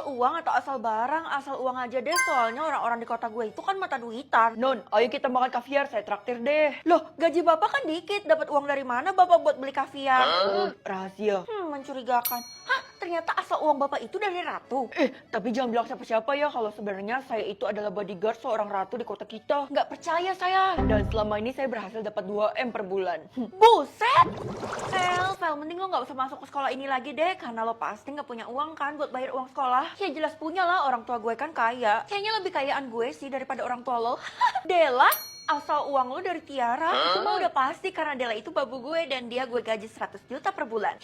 asal uang atau asal barang, asal uang aja deh. Soalnya orang-orang di kota gue itu kan mata duitan. Non, ayo kita makan kaviar, saya traktir deh. Loh, gaji bapak kan dikit. Dapat uang dari mana bapak buat beli kaviar? Rahasia. Mencurigakan. Hah, ternyata asal uang bapak itu dari ratu. Tapi jangan bilang siapa-siapa ya kalau sebenarnya saya itu adalah bodyguard seorang ratu di kota kita. Nggak percaya saya. Dan selama ini saya berhasil dapat 2M per bulan. Buset! Fel, mending lo nggak usah masuk ke sekolah ini lagi deh. Karena lo pasti nggak punya uang kan buat bayar uang sekolah. Ya jelas punya lah, orang tua gue kan kaya. Kayaknya lebih kayaan gue sih daripada orang tua lo. Dela, asal uang lo dari Tiara. Itu mah udah pasti karena Dela itu babu gue dan dia gue gaji 100 juta per bulan.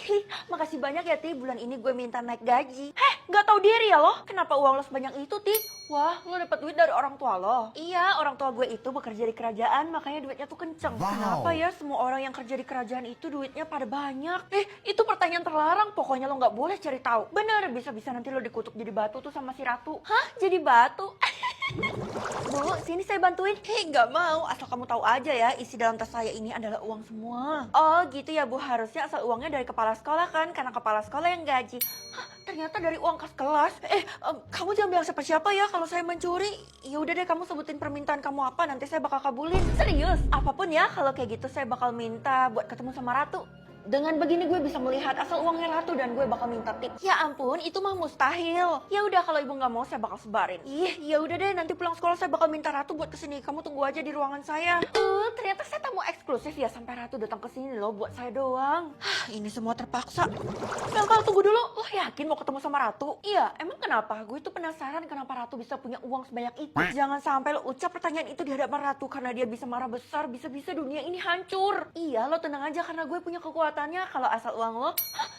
Makasih banyak ya Ti, bulan ini gue minta naik gaji. Nggak tahu diri ya lo? Kenapa uang lo sebanyak itu Ti? Wah, lo dapat duit dari orang tua lo? Iya, orang tua gue itu bekerja di kerajaan, makanya duitnya tuh kenceng. Wow. Kenapa ya semua orang yang kerja di kerajaan itu duitnya pada banyak? Itu pertanyaan terlarang, pokoknya lo nggak boleh cari tahu. Bener, bisa-bisa nanti lo dikutuk jadi batu tuh sama si ratu. Hah? Jadi batu? Bu, sini saya bantuin. Nggak mau, asal kamu tahu aja ya, isi dalam tas saya ini adalah uang semua. Oh gitu ya Bu, harusnya asal uangnya dari kepala sekolah kan, karena kepala sekolah yang gaji. Hah, ternyata dari uang kas kelas. Kamu jangan bilang siapa-siapa ya kalau saya mencuri. Ya udah deh, kamu sebutin permintaan kamu apa, nanti saya bakal kabulin. Serius, apapun ya, kalau kayak gitu saya bakal minta buat ketemu sama Ratu. Dengan begini gue bisa melihat asal uangnya Ratu dan gue bakal minta tips. Ya ampun, itu mah mustahil. Ya udah kalau ibu nggak mau saya bakal sebarin. Ya udah deh, nanti pulang sekolah saya bakal minta Ratu buat kesini. Kamu tunggu aja di ruangan saya. Ternyata saya tamu eksklusif ya, sampai Ratu datang kesini loh buat saya doang. Ini semua terpaksa. Fel, tunggu dulu. Lo yakin mau ketemu sama Ratu? Iya, emang kenapa? Gue tuh penasaran kenapa Ratu bisa punya uang sebanyak itu. Jangan sampai lo ucap pertanyaan itu di hadapan Ratu karena dia bisa marah besar. Bisa-bisa dunia ini hancur. Iya, lo tenang aja karena gue punya kekuatan. Kalau asal uang lo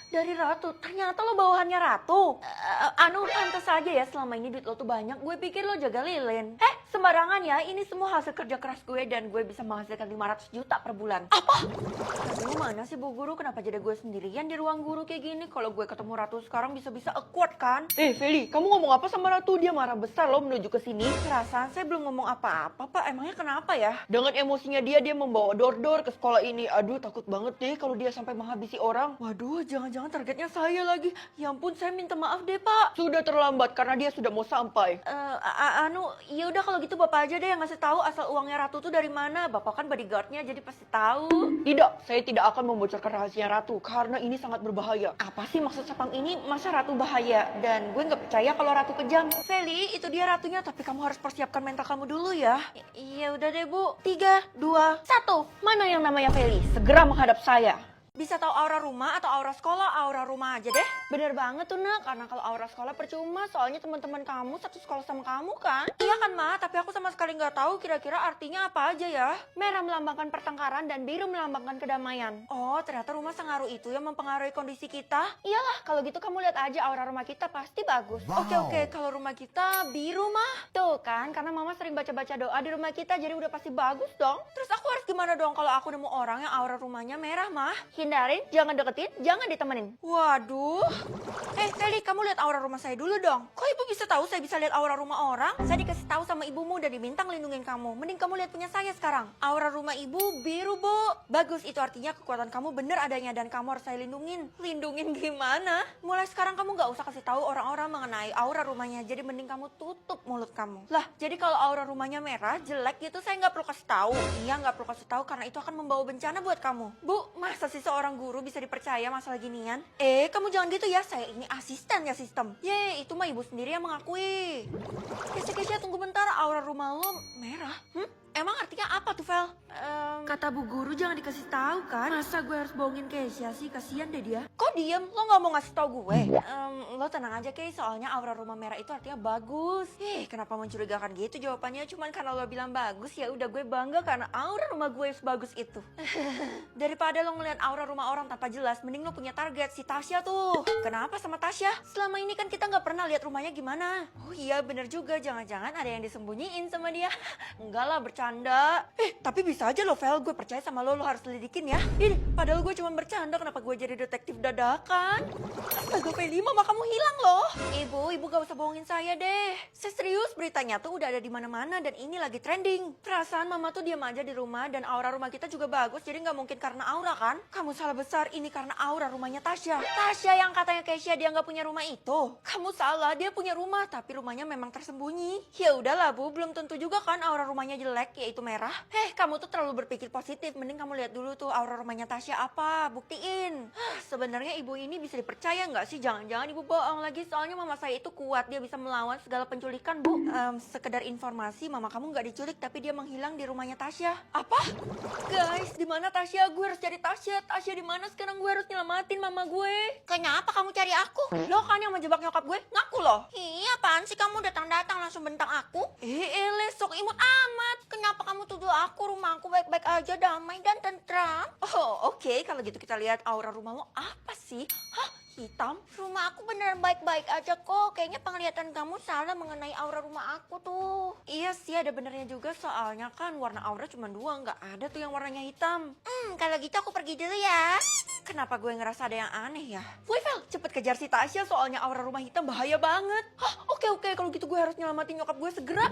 dari Ratu, ternyata lo bawahannya Ratu. Pantas saja ya selama ini duit lo tuh banyak. Gue pikir lo jaga lilin. Sembarangan ya, ini semua hasil kerja keras gue dan gue bisa menghasilkan 500 juta per bulan. Apa? Aduh, mana sih Bu Guru? Kenapa jadi gue sendirian di ruang guru kayak gini? Kalau gue ketemu Ratu sekarang bisa-bisa awkward kan? Feli, kamu ngomong apa sama Ratu? Dia marah besar loh menuju ke sini. Perasaan saya belum ngomong apa-apa, Pak. Emangnya kenapa ya? Dengan emosinya dia membawa dor-dor ke sekolah ini. Aduh, takut banget deh kalau dia sampai menghabisi orang. Waduh, jangan-jangan targetnya saya lagi. Ya ampun, saya minta maaf deh, Pak. Sudah terlambat karena dia sudah mau sampai. Ya udah kalau gitu Bapak aja deh yang ngasih tahu asal uangnya Ratu tuh dari mana. Bapak kan bodyguardnya jadi pasti tahu. Tidak, saya tidak akan membocorkan rahasia Ratu karena ini sangat berbahaya. Apa sih maksud Sepang ini? Masa Ratu bahaya? Dan gue nggak percaya kalau Ratu kejam. Feli, itu dia Ratunya, tapi kamu harus persiapkan mental kamu dulu ya. Iya udah deh Bu. 3, 2, 1. Mana yang namanya Feli? Segera menghadap saya. Bisa tahu aura rumah atau aura sekolah? Aura rumah aja deh. Bener banget tuh Nak, karena kalau aura sekolah percuma, soalnya teman-teman kamu satu sekolah sama kamu kan? Iya kan Ma, tapi aku sama sekali nggak tahu kira-kira artinya apa aja ya. Merah melambangkan pertengkaran dan biru melambangkan kedamaian. Oh, ternyata rumah sengaruh itu yang mempengaruhi kondisi kita. Iyalah, kalau gitu kamu lihat aja aura rumah kita pasti bagus. Wow. Oke, kalau rumah kita biru Mah. Tuh kan, karena Mama sering baca-baca doa di rumah kita, jadi udah pasti bagus dong. Terus aku harus gimana dong kalau aku nemu orang yang aura rumahnya merah Mah? Hindarin, jangan deketin, jangan ditemenin. Waduh. Feli, kamu lihat aura rumah saya dulu dong. Kok ibu bisa tahu saya bisa lihat aura rumah orang? Saya dikasih tahu sama ibumu dan diminta ngelindungin kamu. Mending kamu lihat punya saya sekarang. Aura rumah ibu biru, Bu. Bagus, itu artinya kekuatan kamu bener adanya dan kamu harus saya lindungin. Lindungin gimana? Mulai sekarang kamu gak usah kasih tahu orang-orang mengenai aura rumahnya. Jadi mending kamu tutup mulut kamu. Lah, jadi kalau aura rumahnya merah, jelek gitu saya nggak perlu kasih tahu. Iya, nggak perlu kasih tahu karena itu akan membawa bencana buat kamu. Bu, masa sih seorang guru bisa dipercaya masalah ginian? Kamu jangan gitu ya, saya ini asisten ya sistem. Itu mah ibu sendiri yang mengakui. Kesya, tunggu bentar, aura rumah lo merah. Emang artinya apa tuh, Vel? Kata Bu Guru jangan dikasih tahu kan? Masa gue harus bohongin Kesya sih? Kasian deh dia. Kok diem? Lo nggak mau ngasih tahu gue? Lo tenang aja, Kay. Soalnya aura rumah merah itu artinya bagus. Kenapa mencurigakan gitu jawabannya? Cuman karena lo bilang bagus, ya udah gue bangga karena aura rumah gue sebagus itu. Daripada lo ngeliat aura rumah orang tanpa jelas, mending lo punya target si Tasya tuh. Kenapa sama Tasya? Selama ini kan kita nggak pernah lihat rumahnya gimana. Oh iya, bener juga. Jangan-jangan ada yang disembunyiin sama dia. Enggak lah, bercanda. Tapi bisa aja lo, Vel. Gue percaya sama lo harus lidikin ya. Padahal gue cuma bercanda, kenapa gue jadi detektif dadakan? Astaga, Feli, mama kamu hilang loh. Ibu, ibu gak usah bohongin saya deh. Saya serius, beritanya tuh udah ada di mana-mana dan ini lagi trending. Perasaan mama tuh diam aja di rumah dan aura rumah kita juga bagus, jadi nggak mungkin karena aura kan? Kamu salah besar, ini karena aura rumahnya Tasya. Tasya yang katanya Keisha dia nggak punya rumah itu. Kamu salah, dia punya rumah tapi rumahnya memang tersembunyi. Ya udahlah Bu, belum tentu juga kan aura rumahnya jelek yaitu merah. Kamu tuh terlalu berpikir positif. Mending kamu lihat dulu tuh aura rumahnya Tasya apa, buktiin. Sebenarnya ibu ini bisa dipercaya nggak sih? Jangan-jangan ibu bohong lagi, soalnya mama saya itu kuat, dia bisa melawan segala penculikan Bu. Sekedar informasi, mama kamu nggak diculik tapi dia menghilang di rumahnya Tasya. Apa? Guys, di mana Tasya? Gue harus cari Tasya. Tasya di mana sekarang? Gue harus nyelamatin mama gue. Kenapa kamu cari aku? Lo kan yang menjebak nyokap gue, ngaku loh. Iya, apaan sih kamu datang-datang langsung bentang aku? Sok imut amat. Kenapa kamu tuduh aku? Rumah aku baik-baik aja, damai dan tentram. Oh, oke. Kalau gitu kita lihat aura rumahmu apa sih? Hah? Hitam? Rumah aku beneran baik-baik aja kok. Kayaknya penglihatan kamu salah mengenai aura rumah aku tuh. Iya sih, ada benernya juga. Soalnya kan warna aura cuma dua, nggak ada tuh yang warnanya hitam. Kalau gitu aku pergi dulu ya. Kenapa gue ngerasa ada yang aneh ya? Vel, cepet kejar si Tasya, soalnya aura rumah hitam bahaya banget. Oke, kalau gitu gue harus nyelamatin nyokap gue segera.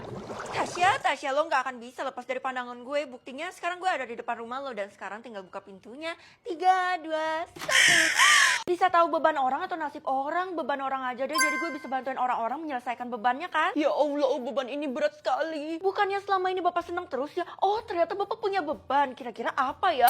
Tasya, lo nggak akan bisa lepas dari pandangan gue. Buktinya sekarang gue ada di depan rumah lo dan sekarang tinggal buka pintunya. 3, 2, 1. Bisa tahu beban orang atau nasib orang? Beban orang aja deh, jadi gue bisa bantuin orang-orang menyelesaikan bebannya kan? Ya Allah, beban ini berat sekali. Bukannya selama ini bapak senang terus ya? Oh, ternyata bapak punya beban. Kira-kira apa ya?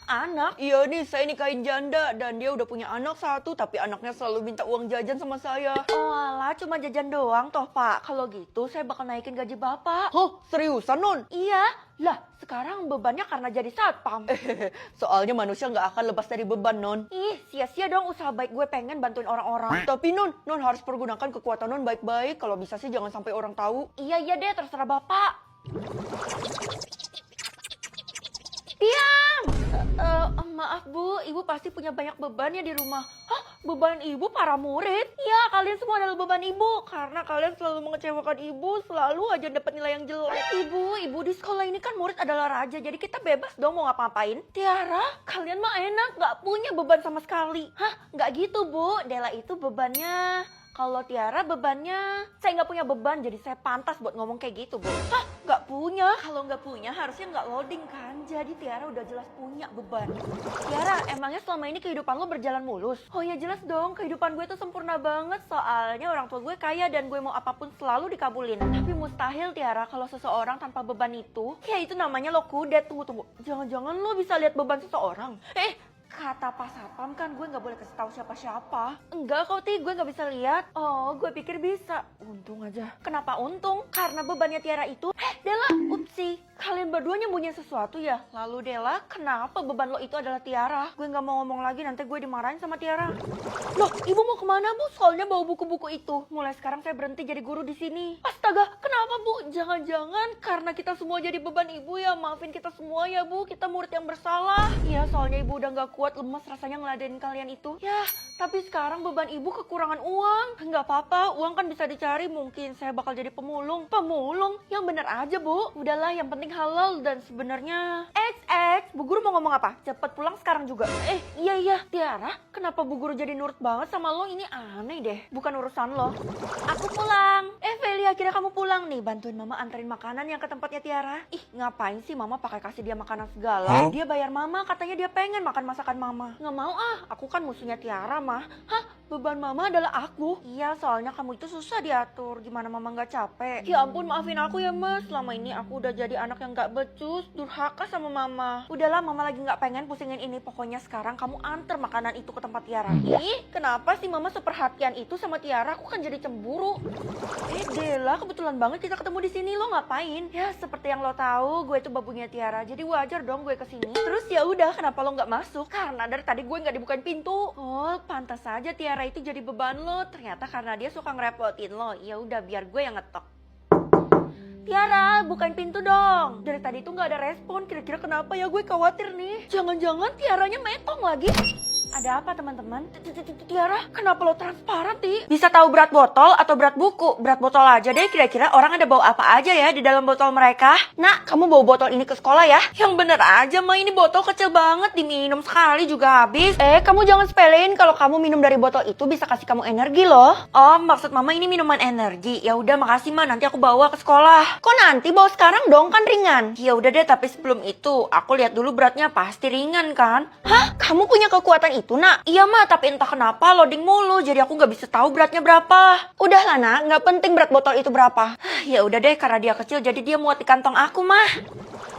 Anak? Iya nih, saya nikahin janda dan dia udah punya anak satu, tapi anaknya selalu minta uang jajan sama saya. Oh alah, cuma jajan doang toh pak. Kalau gitu saya bakal naikin gaji bapak. Hah, seriusan Non? Iya, lah sekarang bebannya karena jadi satpam. Soalnya manusia nggak akan lepas dari beban Non. Ih, sia-sia dong usaha baik gue pengen bantuin orang-orang. Tapi Non harus pergunakan kekuatan Non baik-baik. Kalau bisa sih jangan sampai orang tahu. Iya deh, terserah bapak. Diam! Maaf Bu, ibu pasti punya banyak beban ya di rumah. Hah? Beban ibu para murid? Ya, kalian semua adalah beban ibu. Karena kalian selalu mengecewakan ibu, selalu aja dapat nilai yang jelek. Ibu di sekolah ini kan murid adalah raja, jadi kita bebas dong mau ngapa-ngapain. Tiara, kalian mah enak, gak punya beban sama sekali. Hah? Gak gitu Bu, Dela itu bebannya... Kalau Tiara bebannya, saya nggak punya beban, jadi saya pantas buat ngomong kayak gitu, Bu. Hah? Nggak punya? Kalau nggak punya harusnya nggak loading kan? Jadi Tiara udah jelas punya beban. Tiara, emangnya selama ini kehidupan lo berjalan mulus? Oh ya jelas dong, kehidupan gue tuh sempurna banget. Soalnya orang tua gue kaya dan gue mau apapun selalu dikabulin. Tapi mustahil Tiara kalau seseorang tanpa beban itu, ya itu namanya lo kudet. Tunggu. Jangan-jangan lo bisa lihat beban seseorang? Kata Pak Satpam kan gue nggak boleh kasih tahu siapa-siapa. Enggak kok Ti, gue nggak bisa lihat. Oh, gue pikir bisa. Untung aja. Kenapa untung? Karena bebannya Tiara itu. Dela, upsi. Kalian berdua nyembunyiin sesuatu ya? Lalu Dela, kenapa beban lo itu adalah Tiara? Gue nggak mau ngomong lagi, nanti gue dimarahin sama Tiara. Loh, ibu mau kemana Bu? Soalnya bawa buku-buku itu. Mulai sekarang saya berhenti jadi guru di sini. Astaga, kenapa Bu? Jangan-jangan karena kita semua jadi beban ibu ya? Maafin kita semua ya Bu, kita murid yang bersalah. Iya, soalnya ibu udah nggak kuat, lemas rasanya ngeladenin kalian itu. Ya, tapi sekarang beban ibu kekurangan uang. Nggak apa-apa, uang kan bisa dicari. Mungkin saya bakal jadi pemulung. Pemulung? Yang bener aja Bu. Udahlah, yang penting halal dan sebenarnya... Bu Guru mau ngomong apa? Cepet pulang sekarang juga. Iya. Tiara, kenapa Bu Guru jadi nurut banget sama lo? Ini aneh deh. Bukan urusan lo. Aku pulang. Feli, akhirnya kamu pulang nih. Bantuin Mama anterin makanan yang ke tempatnya Tiara. Ih, ngapain sih Mama pakai kasih dia makanan segala? Dia bayar Mama, katanya dia pengen makan masakan Mama. Nggak mau aku kan musuhnya Tiara mah. Hah? Beban Mama adalah aku. Iya, soalnya kamu itu susah diatur. Gimana Mama nggak capek? Ya ampun, maafin aku ya Mas. Selama ini aku udah jadi anak yang nggak becus, durhaka sama Mama. Udahlah, Mama lagi nggak pengen pusingin ini. Pokoknya sekarang kamu antar makanan itu ke tempat Tiara. Ih, kenapa sih Mama seperhatian itu sama Tiara? Aku kan jadi cemburu. Dela, kebetulan banget kita ketemu di sini. Lo ngapain? Ya, seperti yang lo tahu, gue itu babunya Tiara. Jadi wajar dong gue kesini. Terus ya udah, kenapa lo nggak masuk? Karena dari tadi gue nggak dibukain pintu. Oh, pantas saja Tiara itu jadi beban lo. Ternyata karena dia suka ngerepotin lo. Ya udah, biar gue yang ngetok. Tiara, bukain pintu dong. Dari tadi tuh nggak ada respon. Kira-kira kenapa ya? Gue khawatir nih. Jangan-jangan Tiaranya metong lagi. Ada apa teman-teman? Tiara, kenapa lo transparan, Ti? Bisa tahu berat botol atau berat buku? Berat botol aja deh, kira-kira orang ada bawa apa aja ya di dalam botol mereka? Nak, kamu bawa botol ini ke sekolah ya? Yang bener aja, Ma, ini botol kecil banget, diminum sekali juga habis. Kamu jangan sepelein kalau kamu minum dari botol itu bisa kasih kamu energi loh. Oh, maksud Mama ini minuman energi. Ya udah, makasih, Ma, nanti aku bawa ke sekolah. Kok nanti bawa sekarang dong, kan ringan. Ya udah deh, tapi sebelum itu aku lihat dulu beratnya, pasti ringan kan? Hah? Kamu punya kekuatan itu, Nak? Iya, Ma, tapi entah kenapa loading mulu, jadi aku nggak bisa tahu beratnya berapa. Udahlah, Nak, nggak penting berat botol itu berapa. Ya udah deh, karena dia kecil jadi dia muat di kantong aku, mah.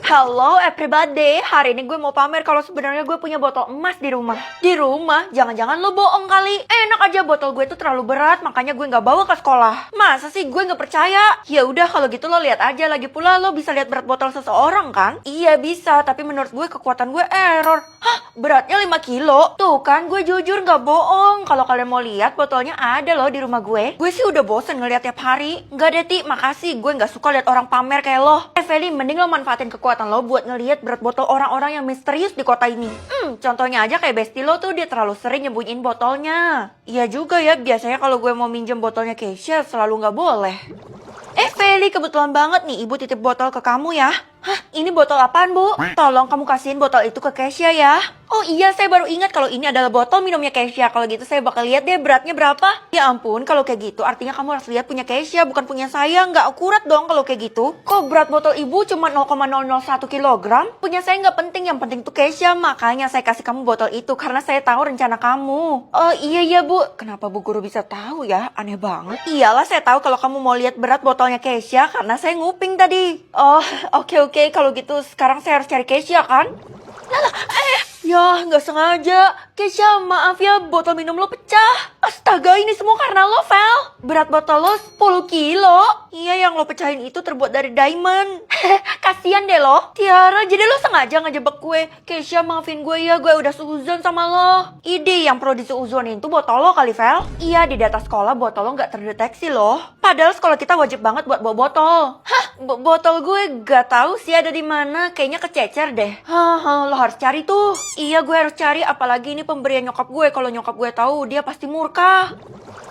Hello everybody, hari ini gue mau pamer kalau sebenarnya gue punya botol emas di rumah. Di rumah? Jangan-jangan lo bohong kali. Enak aja, botol gue itu terlalu berat, makanya gue nggak bawa ke sekolah. Masa sih gue nggak percaya? Ya udah, kalau gitu lo lihat aja. Lagi pula lo bisa lihat berat botol seseorang kan? Iya bisa, tapi menurut gue kekuatan gue error. Hah? Beratnya 5 kilo? Tuh kan, gue jujur nggak bohong. Kalau kalian mau lihat, botolnya ada loh di rumah gue. Gue sih udah bosen ngeliat tiap hari. Nggak deh, Ti, makasih. Gue nggak suka lihat orang pamer kayak lo. Feli, mending lo manfaatin kekuatan lo buat ngelihat berat botol orang-orang yang misterius di kota ini. Contohnya aja kayak bestie lo tuh, dia terlalu sering nyembunyiin botolnya. Iya juga ya, biasanya kalau gue mau minjem botolnya Keisha selalu nggak boleh. Feli, kebetulan banget nih ibu titip botol ke kamu ya. Hah, ini botol apaan, Bu? Tolong kamu kasihin botol itu ke Keisha ya. Oh iya, saya baru ingat kalau ini adalah botol minumnya Keisha. Kalau gitu saya bakal lihat deh beratnya berapa. Ya ampun, kalau kayak gitu artinya kamu harus lihat punya Keisha, bukan punya saya. Nggak akurat dong kalau kayak gitu. Kok berat botol ibu cuma 0,001 kilogram? Punya saya nggak penting, yang penting tuh Keisha. Makanya saya kasih kamu botol itu karena saya tahu rencana kamu. Oh iya Bu. Kenapa Bu Guru bisa tahu ya? Aneh banget. Iyalah, saya tahu kalau kamu mau lihat berat botolnya Keisha karena saya nguping tadi. Oh, oke. Kalau gitu sekarang saya harus cari Keisha kan? Ya, nggak sengaja. Keisha, maaf ya, botol minum lo pecah. Astaga, ini semua karena lo, Vel. Berat botol lo 10 kilo. Iya, yang lo pecahin itu terbuat dari diamond. Kasian deh lo. Tiara, jadi lo sengaja ngejebak gue. Keisha, maafin gue ya, gue udah seuzon sama lo. Ide yang perlu diseuzonin itu botol lo kali, Vel. Iya, di data sekolah botol lo nggak terdeteksi loh. Padahal sekolah kita wajib banget buat bawa botol. Hah, botol gue gak tahu sih ada di mana. Kayaknya kececer deh. Lo harus cari tuh. Iya, gue harus cari, apalagi ini pemberian nyokap gue. Kalau nyokap gue tahu, dia pasti murka.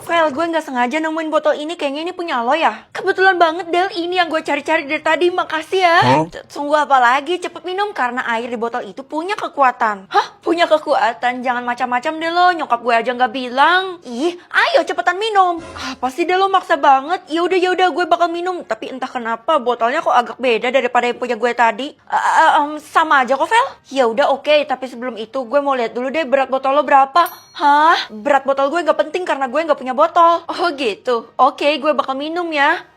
Vel, gue nggak sengaja nemuin botol ini. Kayaknya ini punya lo ya. Kebetulan banget, Del. Ini yang gue cari-cari dari tadi. Makasih ya. Tunggu apa lagi? Cepet minum karena air di botol itu punya kekuatan. Hah? Punya kekuatan? Jangan macam-macam deh lo. Nyokap gue aja nggak bilang. Ih, ayo cepetan minum. Apa sih, Del, lo maksa banget? Ya udah, gue bakal minum. Tapi entah kenapa botolnya kok agak beda daripada yang punya gue tadi. Sama aja kok, Vel. Ya udah, oke. Tapi sebelum itu gue mau lihat dulu deh berat botol lo berapa. Hah? Berat botol gue nggak penting karena gue nggak punya botol. Oh gitu. Oke, gue bakal minum ya.